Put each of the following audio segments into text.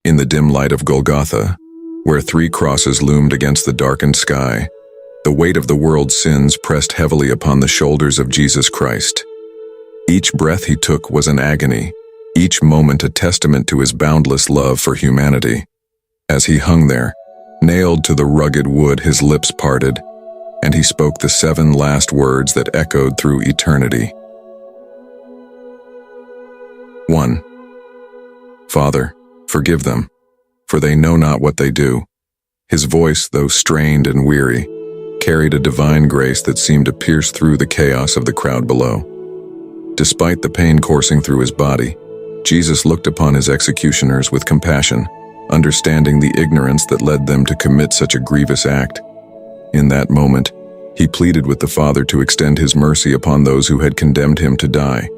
In the dim light of Golgotha, where 3 crosses loomed against the darkened sky, the weight of the world's sins pressed heavily upon the shoulders of Jesus Christ. Each breath he took was an agony, each moment a testament to his boundless love for humanity. As he hung there, nailed to the rugged wood, his lips parted, and he spoke the 7 last words that echoed through eternity. 1. Father, forgive them, for they know not what they do. His voice, though strained and weary, carried a divine grace that seemed to pierce through the chaos of the crowd below. Despite the pain coursing through his body, Jesus looked upon his executioners with compassion, understanding the ignorance that led them to commit such a grievous act. In that moment, he pleaded with the Father to extend his mercy upon those who had condemned him to die.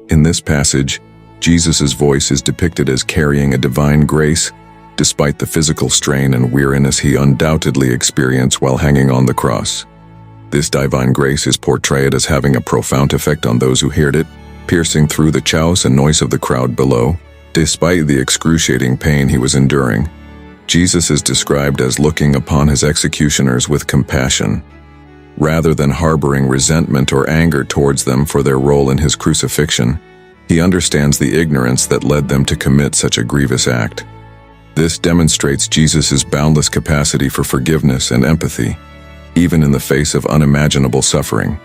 In this passage, Jesus' voice is depicted as carrying a divine grace, despite the physical strain and weariness he undoubtedly experienced while hanging on the cross. This divine grace is portrayed as having a profound effect on those who heard it, piercing through the chaos and noise of the crowd below. Despite the excruciating pain he was enduring, Jesus is described as looking upon his executioners with compassion. Rather than harboring resentment or anger towards them for their role in his crucifixion, he understands the ignorance that led them to commit such a grievous act. This demonstrates Jesus' boundless capacity for forgiveness and empathy, even in the face of unimaginable suffering.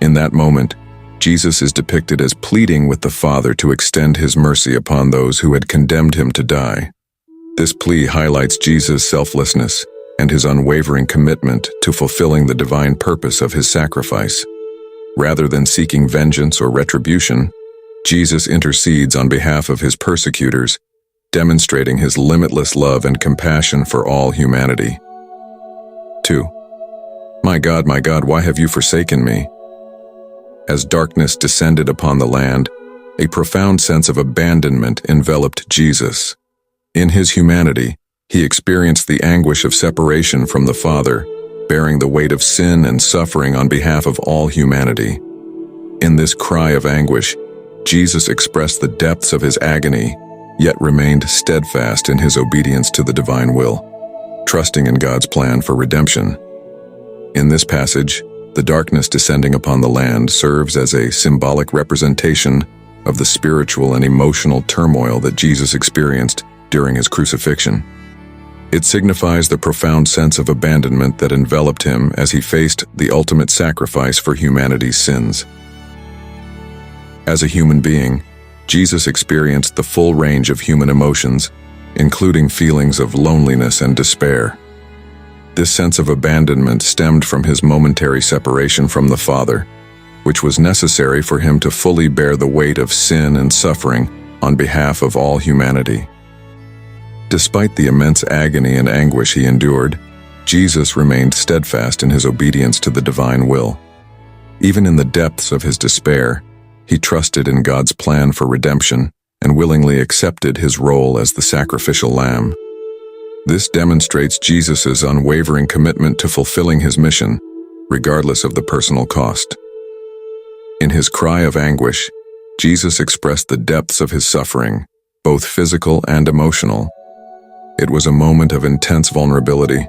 In that moment, Jesus is depicted as pleading with the Father to extend his mercy upon those who had condemned him to die. This plea highlights Jesus' selflessness and his unwavering commitment to fulfilling the divine purpose of his sacrifice. Rather than seeking vengeance or retribution, Jesus intercedes on behalf of his persecutors, demonstrating his limitless love and compassion for all humanity. 2. My God, why have you forsaken me? As darkness descended upon the land, a profound sense of abandonment enveloped Jesus. In his humanity, he experienced the anguish of separation from the Father, bearing the weight of sin and suffering on behalf of all humanity. In this cry of anguish, Jesus expressed the depths of his agony, yet remained steadfast in his obedience to the divine will, trusting in God's plan for redemption. In this passage, the darkness descending upon the land serves as a symbolic representation of the spiritual and emotional turmoil that Jesus experienced during his crucifixion. It signifies the profound sense of abandonment that enveloped him as he faced the ultimate sacrifice for humanity's sins. As a human being, Jesus experienced the full range of human emotions, including feelings of loneliness and despair. This sense of abandonment stemmed from his momentary separation from the Father, which was necessary for him to fully bear the weight of sin and suffering on behalf of all humanity. Despite the immense agony and anguish he endured, Jesus remained steadfast in his obedience to the divine will. Even in the depths of his despair, he trusted in God's plan for redemption and willingly accepted his role as the sacrificial lamb. This demonstrates Jesus' unwavering commitment to fulfilling his mission, regardless of the personal cost. In his cry of anguish, Jesus expressed the depths of his suffering, both physical and emotional. It was a moment of intense vulnerability,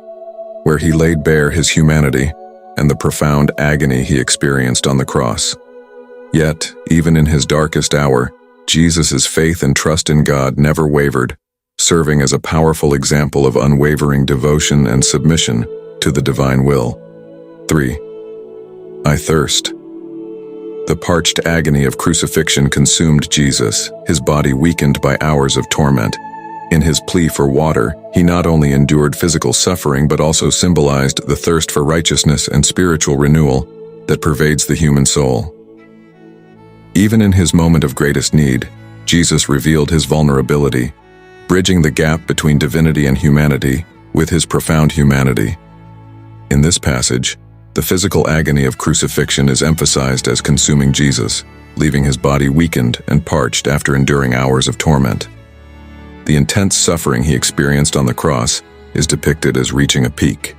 where he laid bare his humanity and the profound agony he experienced on the cross. Yet, even in his darkest hour, Jesus' faith and trust in God never wavered, serving as a powerful example of unwavering devotion and submission to the divine will. 3. I thirst. The parched agony of crucifixion consumed Jesus, his body weakened by hours of torment. In his plea for water, he not only endured physical suffering but also symbolized the thirst for righteousness and spiritual renewal that pervades the human soul. Even in his moment of greatest need, Jesus revealed his vulnerability, bridging the gap between divinity and humanity with his profound humanity. In this passage, the physical agony of crucifixion is emphasized as consuming Jesus, leaving his body weakened and parched after enduring hours of torment. The intense suffering he experienced on the cross is depicted as reaching a peak,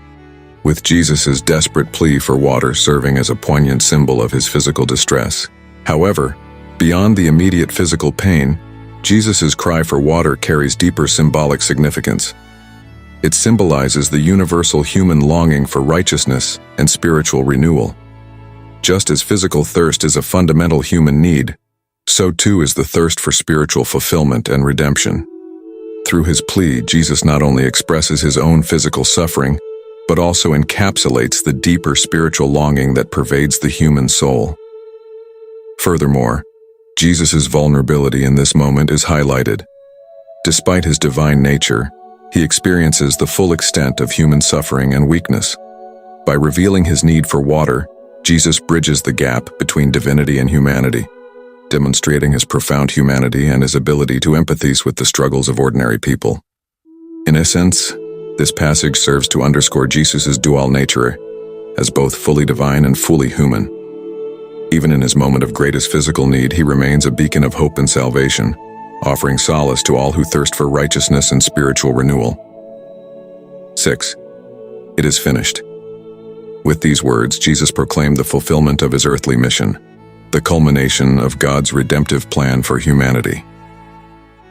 with Jesus' desperate plea for water serving as a poignant symbol of his physical distress. However, beyond the immediate physical pain, Jesus' cry for water carries deeper symbolic significance. It symbolizes the universal human longing for righteousness and spiritual renewal. Just as physical thirst is a fundamental human need, so too is the thirst for spiritual fulfillment and redemption. Through his plea, Jesus not only expresses his own physical suffering, but also encapsulates the deeper spiritual longing that pervades the human soul. Furthermore, Jesus' vulnerability in this moment is highlighted. Despite his divine nature, he experiences the full extent of human suffering and weakness. By revealing his need for water, Jesus bridges the gap between divinity and humanity, demonstrating his profound humanity and his ability to empathize with the struggles of ordinary people. In essence, this passage serves to underscore Jesus' dual nature as both fully divine and fully human. Even in his moment of greatest physical need, he remains a beacon of hope and salvation, offering solace to all who thirst for righteousness and spiritual renewal. 6. It is finished. With these words, Jesus proclaimed the fulfillment of his earthly mission, the culmination of God's redemptive plan for humanity.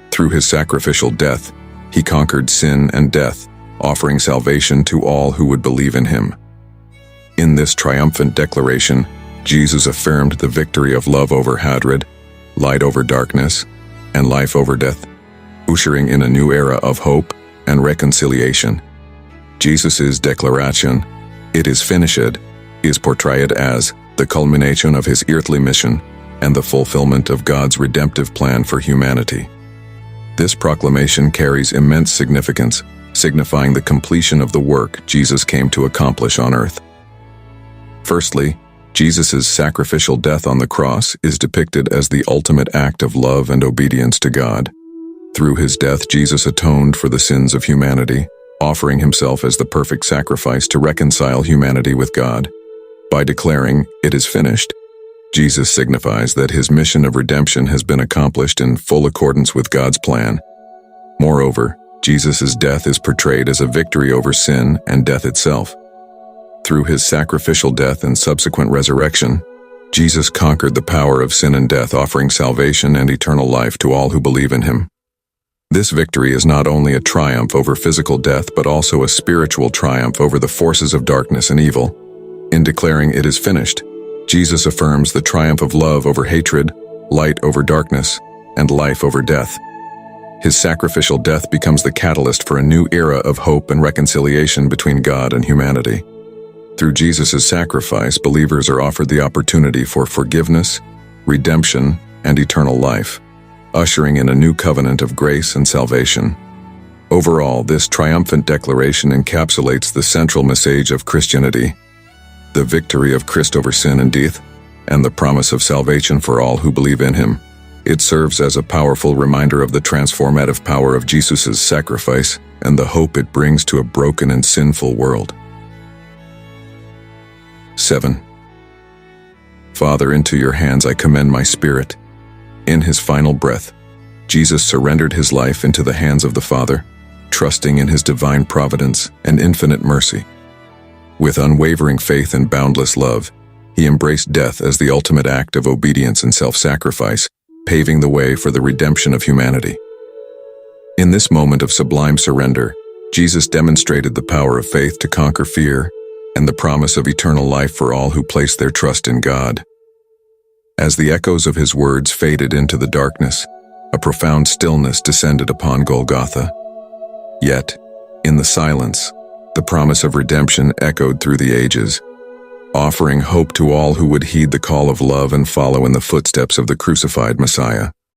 Through his sacrificial death, he conquered sin and death, offering salvation to all who would believe in him. In this triumphant declaration, Jesus affirmed the victory of love over hatred, light over darkness, and life over death, ushering in a new era of hope and reconciliation. Jesus' declaration, "It is finished," is portrayed as the culmination of his earthly mission and the fulfillment of God's redemptive plan for humanity. This proclamation carries immense significance, signifying the completion of the work Jesus came to accomplish on earth. Firstly, Jesus' sacrificial death on the cross is depicted as the ultimate act of love and obedience to God. Through his death, Jesus atoned for the sins of humanity, offering himself as the perfect sacrifice to reconcile humanity with God. By declaring, "It is finished," Jesus signifies that his mission of redemption has been accomplished in full accordance with God's plan. Moreover, Jesus' death is portrayed as a victory over sin and death itself. Through his sacrificial death and subsequent resurrection, Jesus conquered the power of sin and death, offering salvation and eternal life to all who believe in him. This victory is not only a triumph over physical death, but also a spiritual triumph over the forces of darkness and evil. In declaring "it is finished," Jesus affirms the triumph of love over hatred, light over darkness, and life over death. His sacrificial death becomes the catalyst for a new era of hope and reconciliation between God and humanity. Through Jesus' sacrifice, believers are offered the opportunity for forgiveness, redemption, and eternal life, ushering in a new covenant of grace and salvation. Overall, this triumphant declaration encapsulates the central message of Christianity: the victory of Christ over sin and death, and the promise of salvation for all who believe in him. It serves as a powerful reminder of the transformative power of Jesus' sacrifice and the hope it brings to a broken and sinful world. 7. Father, into your hands I commend my spirit. In his final breath, Jesus surrendered his life into the hands of the Father, trusting in his divine providence and infinite mercy. With unwavering faith and boundless love, he embraced death as the ultimate act of obedience and self-sacrifice, paving the way for the redemption of humanity. In this moment of sublime surrender, Jesus demonstrated the power of faith to conquer fear and the promise of eternal life for all who place their trust in God. As the echoes of his words faded into the darkness, a profound stillness descended upon Golgotha. Yet, in the silence, the promise of redemption echoed through the ages, offering hope to all who would heed the call of love and follow in the footsteps of the crucified Messiah.